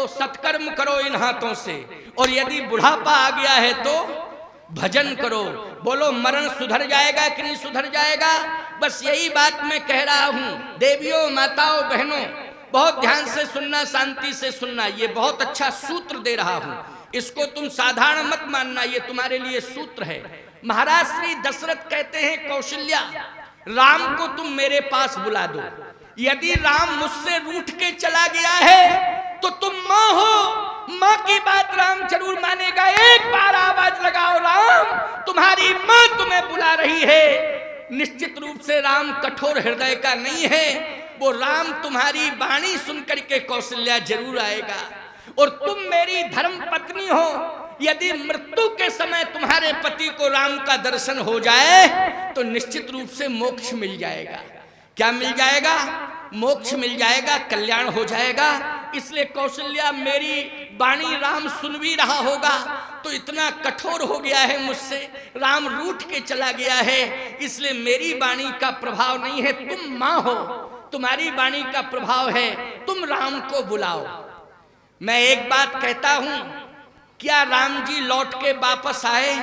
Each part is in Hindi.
तो सत्कर्म करो इन हाथों से, और यदि बुढ़ापा आ गया है तो भजन करो। बोलो मरण सुधर जाएगा कि नहीं सुधर जाएगा? बस यही बात मैं कह रहा हूं। देवियों, माताओं, बहनों, बहुत ध्यान से सुनना, शांति से सुनना। ये बहुत अच्छा सूत्र दे रहा हूं, इसको तुम साधारण मत मानना, ये तुम्हारे लिए सूत्र है। महाराज श्री दशरथ कहते हैं कौशल्या, राम को तुम मेरे पास बुला दो। यदि राम मुझसे रूठ के चला गया है तो तुम मां हो, मां की बात राम जरूर मानेगा। एक बार आवाज लगाओ, राम, तुम्हारी मां तुम्हें बुला रही है। निश्चित रूप से राम कठोर हृदय का नहीं है, वो राम तुम्हारी वाणी सुनकर के कौशल्या जरूर आएगा। और तुम मेरी धर्म पत्नी हो, यदि मृत्यु के समय तुम्हारे पति को राम का दर्शन हो जाए तो निश्चित रूप से मोक्ष मिल जाएगा। क्या मिल जाएगा? मोक्ष मिल जाएगा, कल्याण हो जाएगा। इसलिए कौशल्या, मेरी वाणी राम सुन भी रहा होगा तो इतना कठोर हो गया है मुझसे, राम रूठ के चला गया है, इसलिए मेरी वाणी का प्रभाव नहीं है। तुम मां हो, तुम्हारी वाणी का प्रभाव है, तुम राम को बुलाओ। मैं एक बात कहता हूं, क्या राम जी लौट के वापस आए?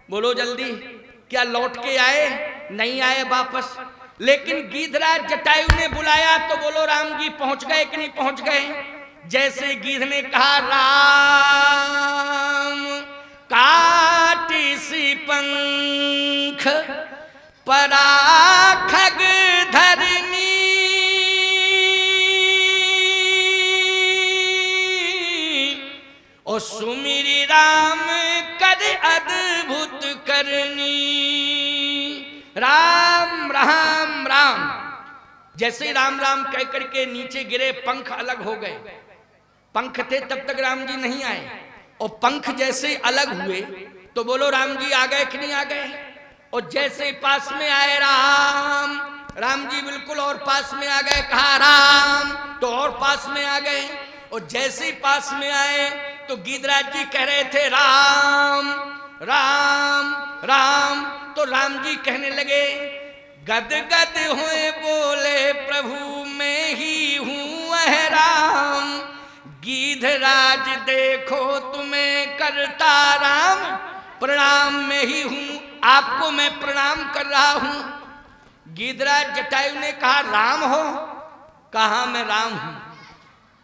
बोलो जल्दी, क्या लौट के आए? नहीं आए वापस। लेकिन गीधराज जटायु ने बुलाया तो बोलो राम जी पहुंच गए कि नहीं पहुंच गए? जैसे गीध ने कहा, राम काटी सी पंख पराखग धरनी, और सुमिरी राम कर अद्भुत करनी। राम राम राम। जैसे राम राम कह करके नीचे गिरे, पंख अलग हो गए। पंख थे तब तक राम जी नहीं आए, और पंख जैसे अलग हुए तो बोलो राम जी आ गए कि नहीं आ गए? और जैसे पास में आए राम, राम जी बिल्कुल और पास में आ गए। कहा राम तो और पास में आ गए, और जैसे पास में आए तो गीधराज जी कह रहे थे राम राम राम, तो राम जी कहने लगे, गद गद हुए बोले प्रभु मैं ही हूं वह राम, गीधराज देखो तुम्हें करता राम प्रणाम मैं ही हूं, आपको मैं प्रणाम कर रहा हूं। गीधराज जटायु ने कहा राम हो? कहा मैं राम हूं।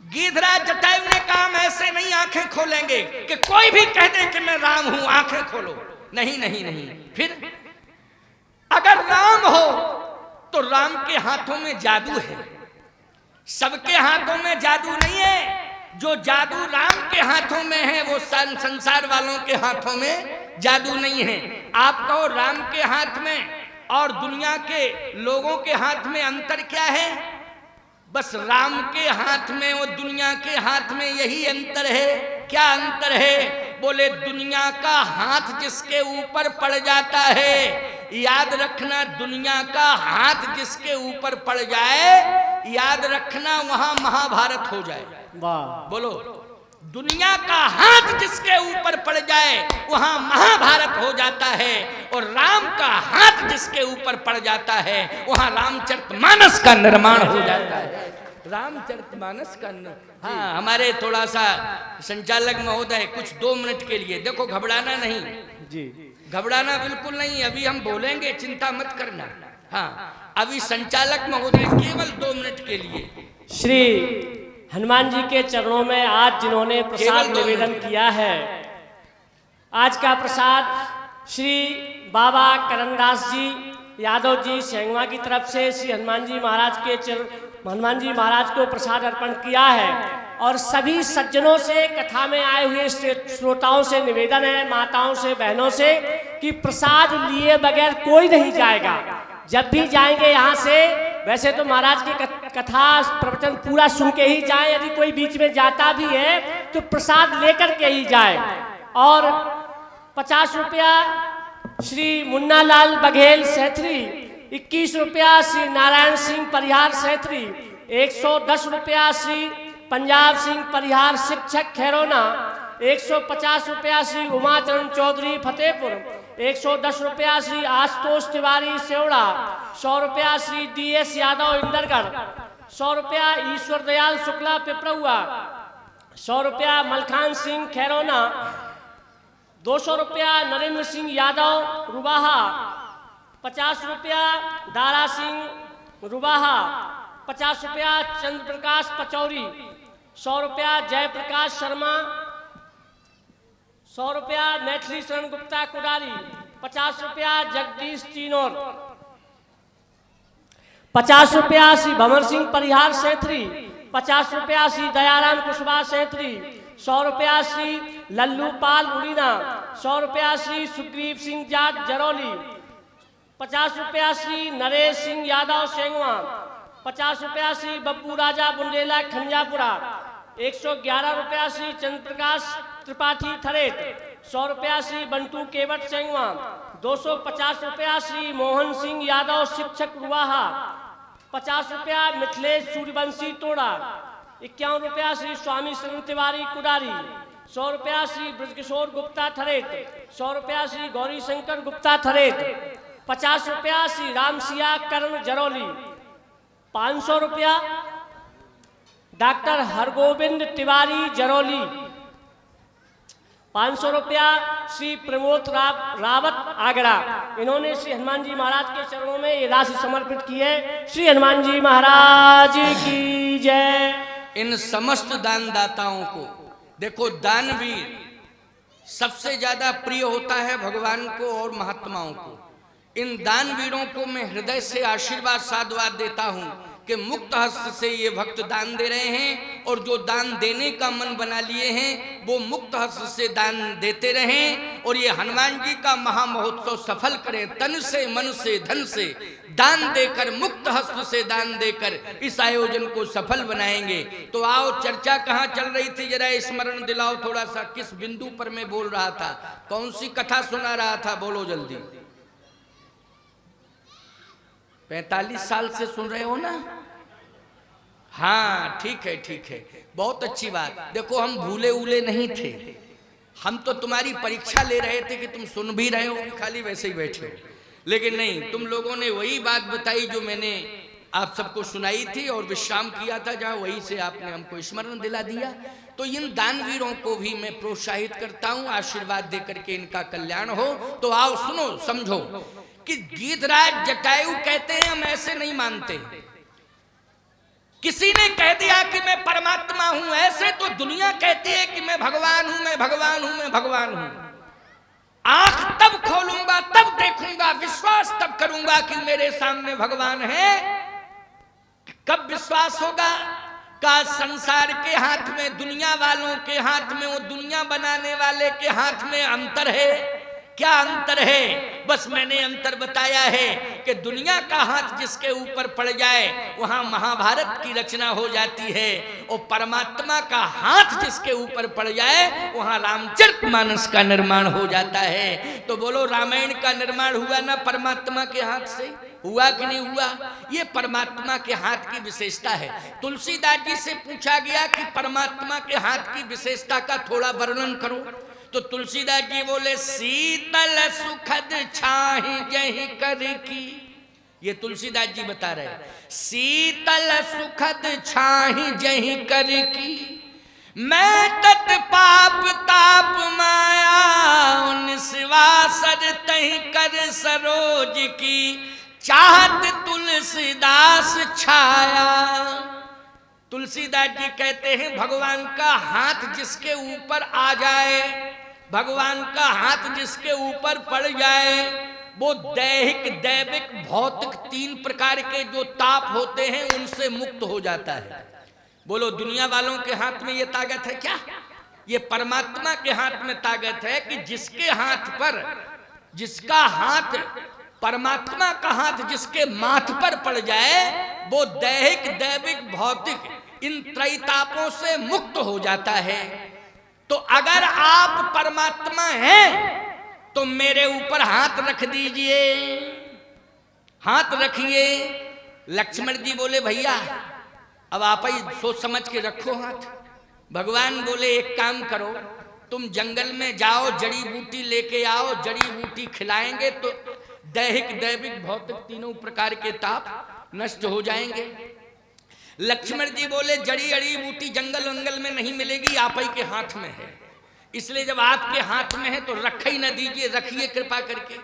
गीधराज जटायु ने कहा हम ऐसे नहीं आंखें खोलेंगे कि कोई भी कह दे कि मैं राम हूं, आंखें खोलो। नहीं नहीं नहीं। फिर अगर राम हो तो राम के हाथों में जादू है, सबके हाथों में जादू नहीं है। जो जादू राम के हाथों में है वो संसार वालों के हाथों में जादू नहीं है। आप कहो राम के हाथ में और दुनिया के लोगों के हाथ में अंतर क्या है? बस राम के हाथ में और दुनिया के हाथ में यही अंतर है। क्या अंतर है? बोले दुनिया का हाथ जिसके ऊपर पड़ जाता है, याद रखना, दुनिया का हाथ जिसके ऊपर पड़ जाए, याद रखना वहां महाभारत हो जाए। वाह। बोलो, दुनिया का हाथ जिसके ऊपर पड़ जाए वहां महाभारत हो जाता है, और राम का हाथ जिसके ऊपर पड़ जाता है वहां रामचरितमानस का निर्माण हो जाता है। रामचरितमानस का हाँ, हमारे थोड़ा सा संचालक महोदय कुछ 2 मिनट के लिए, देखो घबराना नहीं जी, घबराना बिल्कुल नहीं, अभी हम बोलेंगे, चिंता मत करना। हाँ, अभी संचालक महोदय केवल 2 मिनट के लिए श्री हनुमान जी के चरणों में आज जिन्होंने प्रसाद निवेदन किया है, आज का प्रसाद श्री बाबा करणदास जी यादव जी सेंगवा की तरफ से श्री हनुमान जी महाराज के हनुमान जी महाराज को प्रसाद अर्पण किया है। और सभी सज्जनों से, कथा में आए हुए श्रोताओं से निवेदन है, माताओं से, बहनों से, कि प्रसाद लिए बगैर कोई नहीं जाएगा। जब भी जाएंगे यहाँ से, वैसे तो महाराज की कथा प्रवचन पूरा सुन के ही जाए, यदि कोई बीच में जाता भी है तो प्रसाद लेकर के ही जाए। और 50 रुपया श्री मुन्ना लाल बघेल सैथरी, 21 रुपया श्री नारायण सिंह परिहार सैथरी, 110 रुपया श्री पंजाब सिंह परिहार शिक्षक खैरोना, 150 रुपया श्री उमाचरण चौधरी फतेहपुर, 110 रुपया श्री आशुतोष तिवारी सेवड़ा, 100 रुपया श्री DS यादव इंदरगढ़, 100 रुपया ईश्वर दयाल शुक्ला पिपरहुआ, 100 रुपया मलखान सिंह खैरोना, 200 रुपया नरेंद्र सिंह यादव रुबाहा, 50 रुपया दारा सिंह रुबाहा, 50 रुपया चंद्र प्रकाश पचौरी, 100 रुपया जयप्रकाश शर्मा, 100 रुपया मैथिली शरण गुप्ता कुडारी, 50 रुपया जगदीश चीनोर, 50 रुपया श्री भंवर सिंह परिहार सेत्री, 50 रुपया श्री दयाराम कुशवाहा सेत्री, 100 रुपया श्री लल्लू पाल उड़ीना, 100 रुपया श्री सुग्रीव सिंह जाट जरौली, 50 रुपया श्री नरेश सिंह यादव सेंगवा, 50 रुपया श्री बब्बू राजा बुंदेला खंजापुरा, 111 रुपया श्री चंद्र प्रकाश त्रिपाठी थरेट, 100 रुपया श्री बंटू केवट सेंगवा, 250 रुपया श्री मोहन सिंह यादव शिक्षक रुवाहा, 50 रुपया मिथिलेश सूर्यवंशी तोड़ा, 51 रुपया श्री स्वामी शरण तिवारी कुडारी, 100 रुपया श्री ब्रजकिशोर गुप्ता थरेट, 100 रुपया श्री गौरी शंकर गुप्ता थरेट, 50 रुपया श्री रामसिया करण जरौली, 500 रुपया डॉक्टर हरगोविंद तिवारी जरौली, 500 रुपया श्री प्रमोद रावत आगरा। इन्होंने श्री हनुमान जी महाराज के चरणों में ये राशि समर्पित की है। श्री हनुमान जी महाराज की जय। इन समस्त दानदाताओं को देखो, दानवीर सबसे ज्यादा प्रिय होता है भगवान को और महात्माओं को। इन दानवीरों को मैं हृदय से आशीर्वाद साधुवाद देता हूं कि मुक्त हस्त से ये भक्त दान दे रहे हैं, और जो दान देने का मन बना लिए हैं वो मुक्त हस्त से दान देते रहें, और ये हनुमान जी का महामहोत्सव सफल करें। तन से, मन से, धन से दान देकर, मुक्त हस्त से दान देकर इस आयोजन को सफल बनाएंगे। तो आओ, चर्चा कहाँ चल रही थी, जरा स्मरण दिलाओ थोड़ा सा। किस बिंदु पर मैं बोल रहा था, कौन सी कथा सुना रहा था, बोलो जल्दी। 45 साल से सुन रहे हो ना? हाँ, ठीक है, ठीक है, बहुत अच्छी बात। देखो, हम भूले उले नहीं थे, हम तो तुम्हारी परीक्षा ले रहे थे कि तुम सुन भी रहे हो कि खाली वैसे ही बैठे हो। लेकिन नहीं, तुम लोगों ने वही बात बताई जो मैंने आप सबको सुनाई थी और विश्राम किया था, जहाँ वही से आपने हमको स्मरण दिला दिया। तो इन दानवीरों को भी मैं प्रोत्साहित करता हूँ, आशीर्वाद देकर के इनका कल्याण हो। तो आओ, सुनो, समझो कि गीधराज जटायु कहते हैं, हम ऐसे नहीं मानते। किसी ने कह दिया कि मैं परमात्मा हूं, ऐसे तो दुनिया कहती है कि मैं भगवान हूं, मैं भगवान हूं, मैं भगवान हूं। आंख तब खोलूंगा, तब देखूंगा, विश्वास तब करूंगा कि मेरे सामने भगवान है। कब विश्वास होगा? का संसार के हाथ में, दुनिया वालों के हाथ में, वो दुनिया बनाने वाले के हाथ में अंतर है। क्या अंतर है? बस मैंने अंतर बताया है कि दुनिया का हाथ जिसके ऊपर पड़ जाए वहां महाभारत की रचना हो जाती है, और परमात्मा का हाथ जिसके ऊपर पड़ जाए वहां रामचरितमानस का निर्माण हो जाता है। तो बोलो, रामायण का निर्माण हुआ ना परमात्मा के हाथ से? हुआ कि नहीं हुआ? ये परमात्मा के हाथ की विशेषता है। तुलसीदास जी से पूछा गया कि परमात्मा के हाथ की विशेषता का थोड़ा वर्णन करो। तो तुलसीदास जी बोले, शीतल सुखद छाही जही कर की। ये तुलसीदास जी बता रहे, शीतल सुखद छाही जही कर की, मैं तत् पाप ताप माया निस्वासर तही कर सरोज की, चाहत तुलसीदास छाया। तुलसीदास जी कहते हैं, भगवान का हाथ जिसके ऊपर आ जाए, भगवान का हाथ जिसके ऊपर पड़ जाए, वो दैहिक, दैविक, भौतिक 3 प्रकार के जो ताप होते हैं उनसे मुक्त हो जाता है। बोलो, दुनिया वालों के हाथ में ये ताकत है क्या? ये परमात्मा के हाथ में ताकत है कि जिसके हाथ पर, जिसका हाथ, परमात्मा का हाथ जिसके माथ पर पड़ जाए, वो दैहिक, दैविक, भौतिक इन त्रैतापों से मुक्त हो जाता है। तो अगर आप परमात्मा हैं तो मेरे ऊपर हाथ रख दीजिए, हाथ रखिए। लक्ष्मण जी बोले, भैया अब आप ही सोच समझ के रखो हाथ। भगवान बोले, एक काम करो, तुम जंगल में जाओ, जड़ी बूटी लेके आओ, जड़ी बूटी खिलाएंगे तो दैहिक, दैविक, भौतिक 3 प्रकार के ताप नष्ट हो जाएंगे। लक्ष्मण जी बोले जड़ी अड़ी बूटी जंगल वंगल में नहीं मिलेगी, आप ही के हाथ में है, इसलिए जब आपके हाथ में है तो रख ही न दीजिए, रखिए कृपा करके।